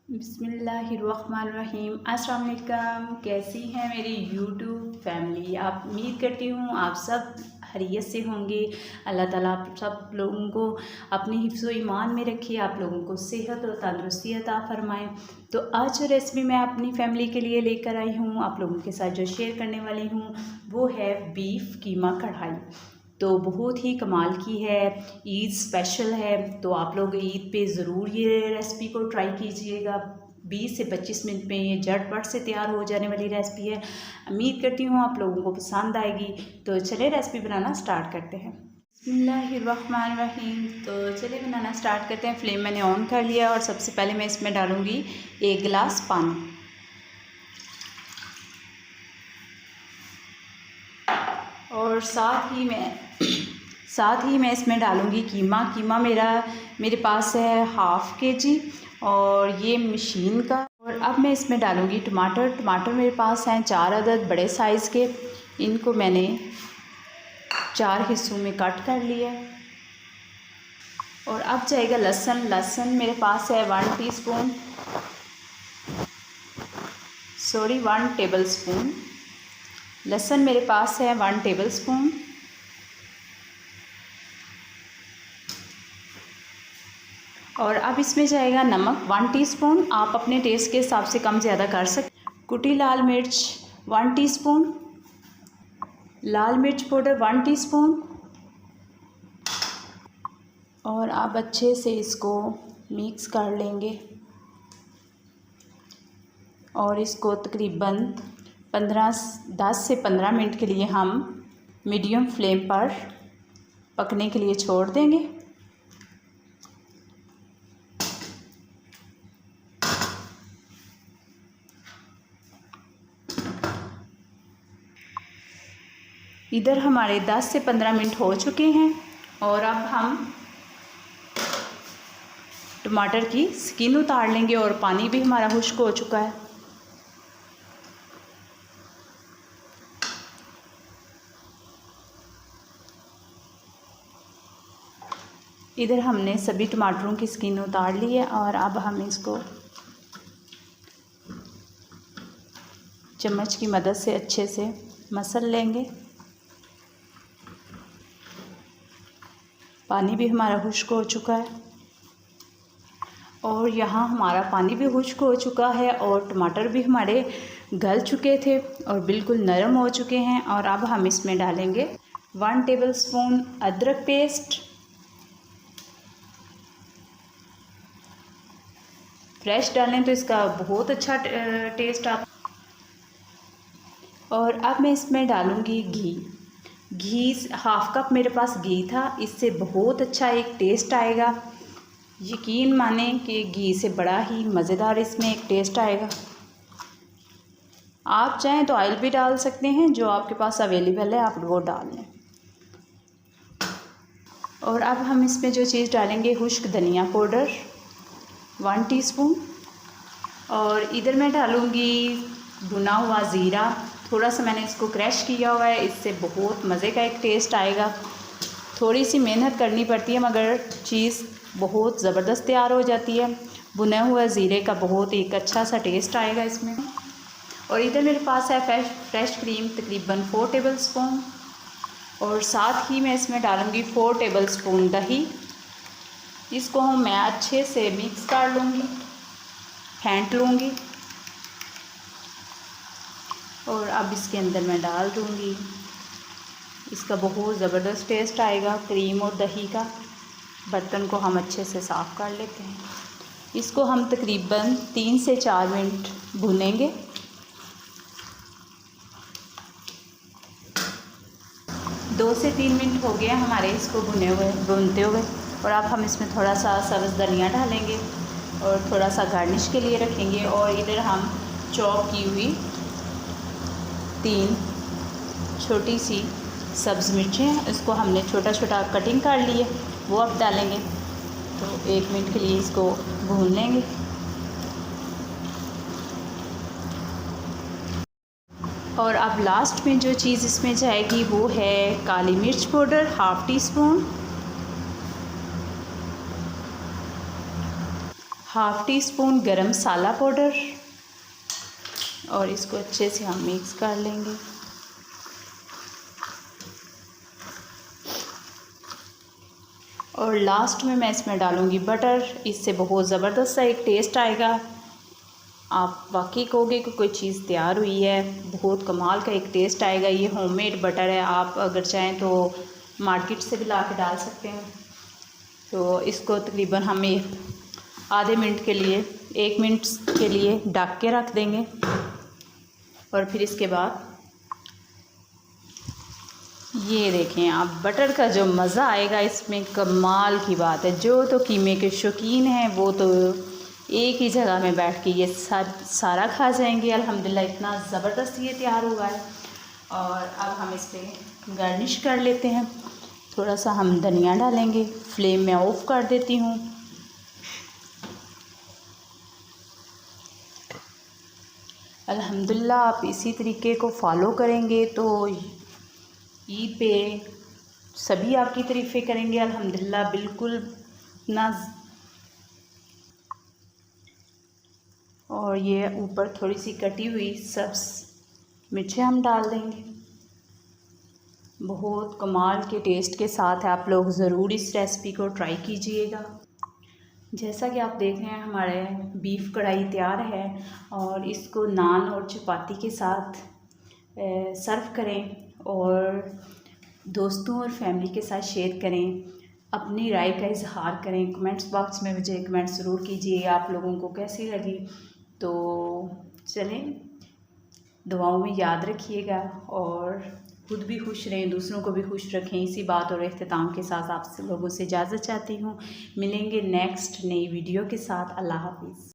बिस्मिल्लाहिर्रहमानिर्रहीम। अस्सलाम वालेकुम। कैसी हैं मेरी यूट्यूब फैमिली? आप उम्मीद करती हूँ आप सब खैरियत से होंगे। अल्लाह ताला आप सब लोगों को अपनी हिफ्ज़ व ईमान में रखे, आप लोगों को सेहत और तंदुरुस्ती अता फ़रमाएँ। तो आज जो रेसिपी मैं अपनी फैमिली के लिए लेकर आई हूँ, आप लोगों के साथ जो शेयर करने वाली हूँ वो है बीफ कीमा कढ़ाई। तो बहुत ही कमाल की है, ईद स्पेशल है, तो आप लोग ईद पे ज़रूर ये रेसिपी को ट्राई कीजिएगा। 20 से 25 मिनट में ये झटपट से तैयार हो जाने वाली रेसिपी है। उम्मीद करती हूँ आप लोगों को पसंद आएगी। तो चलिए रेसिपी बनाना स्टार्ट करते हैं। बिस्मिल्लाहिर्रहमानिर्रहीम। तो चलिए बनाना स्टार्ट करते हैं। फ्लेम मैंने ऑन कर लिया और सबसे पहले मैं इसमें डालूँगी 1 गिलास पानी और साथ ही मैं इसमें डालूँगी कीमा मेरे पास है हाफ़ केजी और ये मशीन का। और अब मैं इसमें डालूँगी टमाटर मेरे पास हैं 4 अदद बड़े साइज़ के। इनको मैंने 4 हिस्सों में कट कर लिया। और अब जाएगा लहसुन मेरे पास है 1 टेबल स्पून। लहसुन मेरे पास है 1 टेबल स्पून। और अब इसमें जाएगा नमक 1 टीस्पून। आप अपने टेस्ट के हिसाब से कम ज़्यादा कर सकते। कुटी लाल मिर्च 1 टीस्पून। लाल मिर्च पाउडर 1 टीस्पून। और आप अच्छे से इसको मिक्स कर लेंगे और इसको तकरीबन 10 से 15 मिनट के लिए हम मीडियम फ्लेम पर पकने के लिए छोड़ देंगे। इधर हमारे 10 से 15 मिनट हो चुके हैं और अब हम टमाटर की स्किन उतार लेंगे और पानी भी हमारा खुश्क हो चुका है। इधर हमने सभी टमाटरों की स्किन उतार ली है और अब हम इसको चम्मच की मदद से अच्छे से मसल लेंगे। पानी भी हमारा खुश्क हो चुका है और यहाँ हमारा पानी भी खुश्क हो चुका है और टमाटर भी हमारे गल चुके थे और बिल्कुल नरम हो चुके हैं। और अब हम इसमें डालेंगे 1 टेबल स्पून अदरक पेस्ट। फ्रेश डालें तो इसका बहुत अच्छा टेस्ट आता। और अब मैं इसमें डालूँगी घी 1/2 कप मेरे पास घी था। इससे बहुत अच्छा एक टेस्ट आएगा। यकीन माने कि घी से बड़ा ही मज़ेदार इसमें एक टेस्ट आएगा। आप चाहें तो ऑयल भी डाल सकते हैं, जो आपके पास अवेलेबल है आप वो डाल लें। और अब हम इसमें जो चीज़ डालेंगे खुश्क धनिया पाउडर 1 टीस्पून। और इधर मैं डालूँगी भुना हुआ ज़ीरा। थोड़ा सा मैंने इसको क्रश किया हुआ है, इससे बहुत मज़े का एक टेस्ट आएगा। थोड़ी सी मेहनत करनी पड़ती है मगर चीज़ बहुत ज़बरदस्त तैयार हो जाती है। भुने हुए ज़ीरे का बहुत एक अच्छा सा टेस्ट आएगा इसमें। और इधर मेरे पास है फ्रेश क्रीम तकरीबन 4 टेबल स्पून। और साथ ही मैं इसमें डालूँगी 4 टेबल स्पून दही। इसको मैं अच्छे से मिक्स कर लूँगी, फेंट लूँगी। और अब इसके अंदर मैं डाल दूँगी, इसका बहुत ज़बरदस्त टेस्ट आएगा क्रीम और दही का। बर्तन को हम अच्छे से साफ़ कर लेते हैं। इसको हम तकरीबन 3 से 4 मिनट भूनेंगे। दो से 3 मिनट हो गए हमारे इसको भूनते हुए। और अब हम इसमें थोड़ा सा सब्ज़ धनिया डालेंगे और थोड़ा सा गार्निश के लिए रखेंगे। और इधर हम चॉप की हुई 3 छोटी सी सब्ज़ मिर्चें हैं, इसको हमने छोटा छोटा कटिंग कर लिए, वो अब डालेंगे। तो 1 मिनट के लिए इसको भून लेंगे। और अब लास्ट में जो चीज़ इसमें जाएगी वो है काली मिर्च powder 1/2 teaspoon. Half tea spoon गरम मसाला पाउडर और इसको अच्छे से हम मिक्स कर लेंगे। और लास्ट में मैं इसमें डालूँगी बटर। इससे बहुत ज़बरदस्त सा एक टेस्ट आएगा। आप वाकई कहोगे कि कोई चीज़ तैयार हुई है, बहुत कमाल का एक टेस्ट आएगा। ये होममेड बटर है, आप अगर चाहें तो मार्केट से भी ला के डाल सकते हैं। तो इसको तकरीबन हमें आधे मिनट के लिए 1 मिनट के लिए ढक के रख देंगे। और फिर इसके बाद ये देखें आप, बटर का जो मज़ा आएगा इसमें कमाल की बात है। जो तो कीमे के शौकीन हैं वो तो एक ही जगह में बैठ के ये सारा खा जाएंगे। अल्हम्दुलिल्लाह इतना ज़बरदस्त ये तैयार हुआ है। और अब हम इस पर गार्निश कर लेते हैं। थोड़ा सा हम धनिया डालेंगे। फ्लेम में ऑफ़ कर देती हूँ। अल्हम्दुलिल्लाह आप इसी तरीके को फ़ॉलो करेंगे तो ईद पे सभी आपकी तारीफ़ें करेंगे। अल्हम्दुलिल्लाह बिल्कुल ना। और ये ऊपर थोड़ी सी कटी हुई सब्ज़ मिर्चें हम डाल देंगे। बहुत कमाल के टेस्ट के साथ आप लोग ज़रूर इस रेसिपी को ट्राई कीजिएगा। जैसा कि आप देख रहे हैं हमारे बीफ कढ़ाई तैयार है और इसको नान और चपाती के साथ सर्व करें और दोस्तों और फैमिली के साथ शेयर करें। अपनी राय का इजहार करें। कमेंट्स बॉक्स में मुझे कमेंट ज़रूर कीजिए आप लोगों को कैसी लगी। तो चलें, दुआओं में याद रखिएगा और खुद भी खुश रहें, दूसरों को भी खुश रखें। इसी बात और इख्तिताम के साथ आप लोगों से इजाज़त चाहती हूँ। मिलेंगे नेक्स्ट नई वीडियो के साथ। अल्लाह हाफ़िज़।